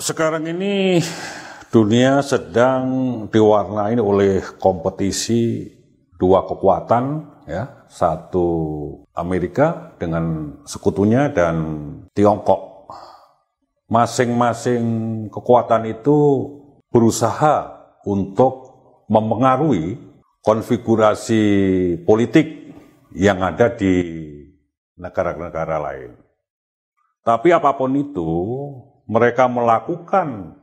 Sekarang ini dunia sedang diwarnai oleh kompetisi dua kekuatan, ya, satu Amerika dengan sekutunya dan Tiongkok. Masing-masing kekuatan itu berusaha untuk mempengaruhi konfigurasi politik yang ada di negara-negara lain. Tapi apapun itu, mereka melakukan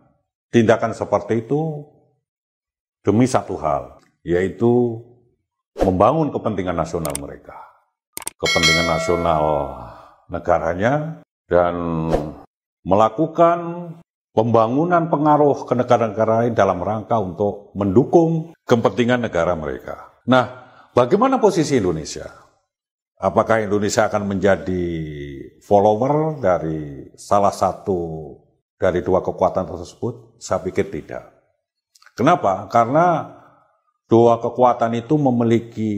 tindakan seperti itu demi satu hal, yaitu membangun kepentingan nasional mereka, kepentingan nasional negaranya, dan melakukan pembangunan pengaruh ke negara-negara lain dalam rangka untuk mendukung kepentingan negara mereka. Nah, bagaimana posisi Indonesia? Apakah Indonesia akan menjadi follower dari salah satu dari dua kekuatan tersebut? Saya pikir tidak. Kenapa? Karena dua kekuatan itu memiliki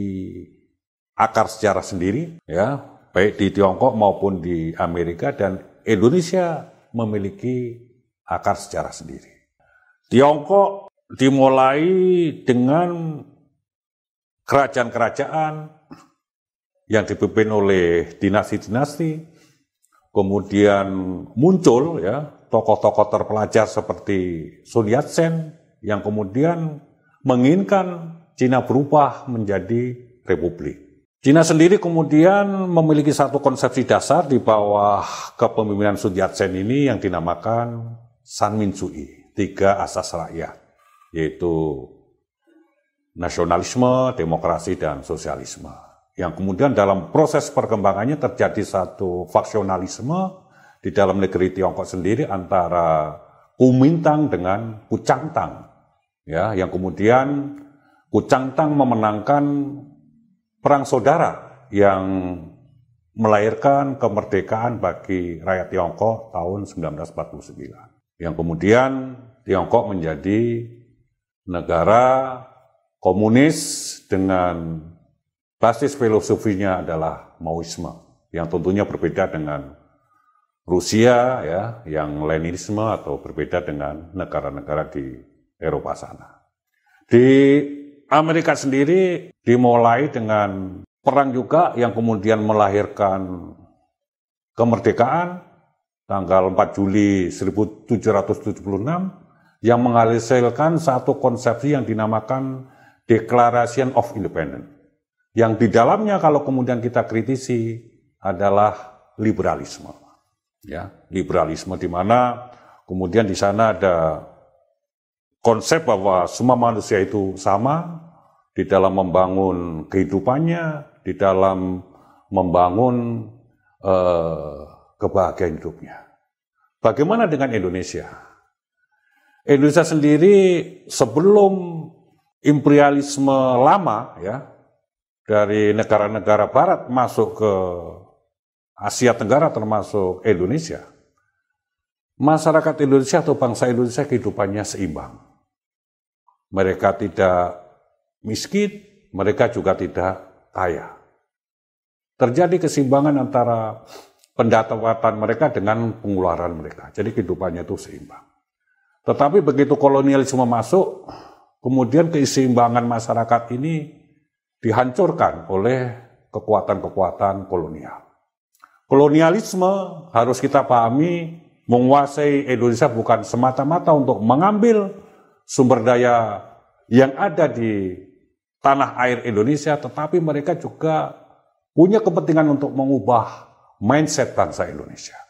akar sejarah sendiri, ya, baik di Tiongkok maupun di Amerika, dan Indonesia memiliki akar sejarah sendiri. Tiongkok dimulai dengan kerajaan-kerajaan yang dipimpin oleh dinasti-dinasti, kemudian muncul, ya, tokoh-tokoh terpelajar seperti Sun Yat-sen yang kemudian menginginkan Cina berubah menjadi republik. Cina sendiri kemudian memiliki satu konsepsi dasar di bawah kepemimpinan Sun Yat-sen ini yang dinamakan Sanminsuyi, 3 asas rakyat, yaitu nasionalisme, demokrasi, dan sosialisme. Yang kemudian dalam proses perkembangannya terjadi satu faksionalisme di dalam negeri Tiongkok sendiri antara Kuomintang dengan Kuchangtang, ya, yang kemudian Kuchangtang memenangkan perang saudara yang melahirkan kemerdekaan bagi rakyat Tiongkok tahun 1949, yang kemudian Tiongkok menjadi negara komunis dengan basis filosofinya adalah Maoisme, yang tentunya berbeda dengan Rusia, ya, yang Leninisme, atau berbeda dengan negara-negara di Eropa sana. Di Amerika sendiri dimulai dengan perang juga yang kemudian melahirkan kemerdekaan tanggal 4 Juli 1776 yang menghasilkan satu konsepsi yang dinamakan Declaration of Independence, yang di dalamnya kalau kemudian kita kritisi adalah liberalisme, ya, liberalisme di mana kemudian di sana ada konsep bahwa semua manusia itu sama di dalam membangun kehidupannya, di dalam membangun kebahagiaan hidupnya. Bagaimana dengan Indonesia? Indonesia sendiri sebelum imperialisme lama, ya, dari negara-negara barat masuk ke Asia Tenggara termasuk Indonesia, masyarakat Indonesia atau bangsa Indonesia kehidupannya seimbang. Mereka tidak miskin, mereka juga tidak kaya. Terjadi keseimbangan antara pendapatan mereka dengan pengeluaran mereka. Jadi kehidupannya itu seimbang. Tetapi begitu kolonialisme masuk, kemudian keseimbangan masyarakat ini dihancurkan oleh kekuatan-kekuatan kolonial. Kolonialisme harus kita pahami menguasai Indonesia bukan semata-mata untuk mengambil sumber daya yang ada di tanah air Indonesia, tetapi mereka juga punya kepentingan untuk mengubah mindset bangsa Indonesia.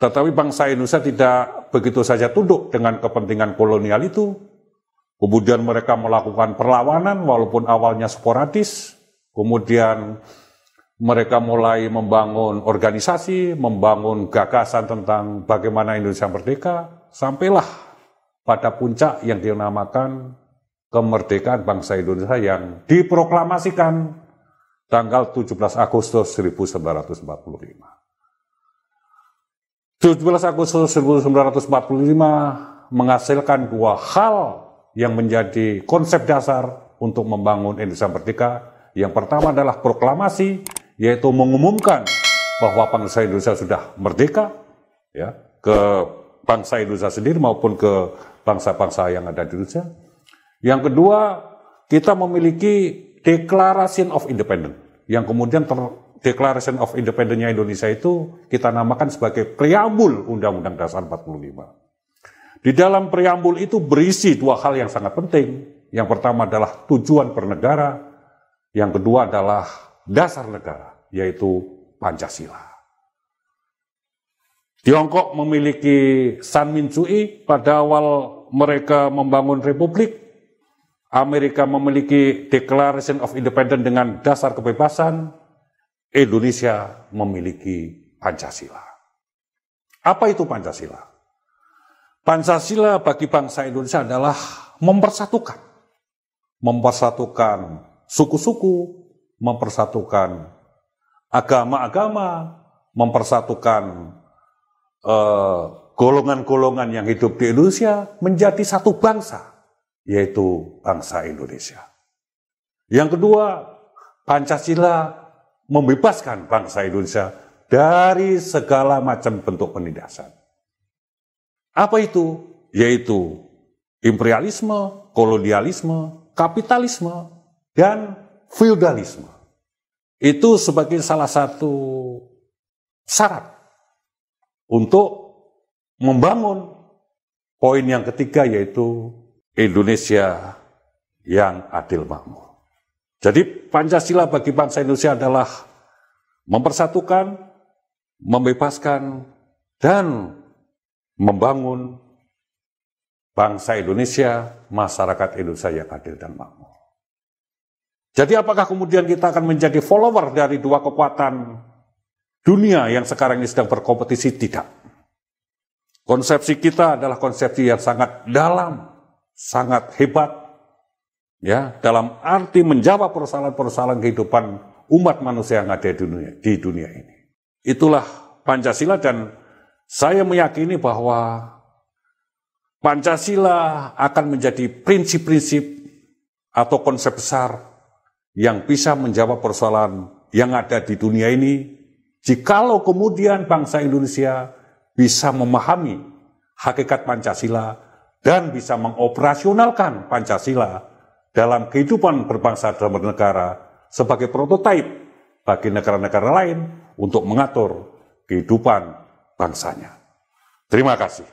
Tetapi bangsa Indonesia tidak begitu saja tunduk dengan kepentingan kolonial itu. Kemudian mereka melakukan perlawanan walaupun awalnya sporadis. Kemudian mereka mulai membangun organisasi, membangun gagasan tentang bagaimana Indonesia merdeka, sampailah pada puncak yang dinamakan kemerdekaan bangsa Indonesia yang diproklamasikan tanggal 17 Agustus 1945. 17 Agustus 1945 menghasilkan dua hal yang menjadi konsep dasar untuk membangun Indonesia merdeka. Yang pertama adalah proklamasi, yaitu mengumumkan bahwa bangsa Indonesia sudah merdeka, ya, ke bangsa Indonesia sendiri maupun ke bangsa-bangsa yang ada di Indonesia. Yang kedua, kita memiliki Declaration of Independence, yang kemudian Declaration of Independence-nya Indonesia itu kita namakan sebagai preambul Undang-Undang Dasar 45. Di dalam preambul itu berisi dua hal yang sangat penting. Yang pertama adalah tujuan bernegara, yang kedua adalah dasar negara, yaitu Pancasila. Tiongkok memiliki Sanminsuyi pada awal mereka membangun republik. Amerika memiliki Declaration of Independence dengan dasar kebebasan. Indonesia memiliki Pancasila. Apa itu Pancasila? Pancasila bagi bangsa Indonesia adalah mempersatukan suku-suku, mempersatukan agama-agama, mempersatukan golongan-golongan yang hidup di Indonesia menjadi satu bangsa, yaitu bangsa Indonesia. Yang kedua, Pancasila membebaskan bangsa Indonesia dari segala macam bentuk penindasan. Apa itu? Yaitu imperialisme, kolonialisme, kapitalisme, dan feudalisme. Itu sebagai salah satu syarat untuk membangun poin yang ketiga, yaitu Indonesia yang adil makmur. Jadi Pancasila bagi bangsa Indonesia adalah mempersatukan, membebaskan, dan membangun bangsa Indonesia, masyarakat Indonesia yang adil dan makmur. Jadi apakah kemudian kita akan menjadi follower dari dua kekuatan dunia yang sekarang ini sedang berkompetisi? Tidak. Konsepsi kita adalah konsepsi yang sangat dalam, sangat hebat, ya, dalam arti menjawab persoalan-persoalan kehidupan umat manusia yang ada di dunia ini. Itulah Pancasila, dan saya meyakini bahwa Pancasila akan menjadi prinsip-prinsip atau konsep besar yang bisa menjawab persoalan yang ada di dunia ini, jikalau kemudian bangsa Indonesia bisa memahami hakikat Pancasila dan bisa mengoperasionalkan Pancasila dalam kehidupan berbangsa dan bernegara sebagai prototipe bagi negara-negara lain untuk mengatur kehidupan bangsanya. Terima kasih.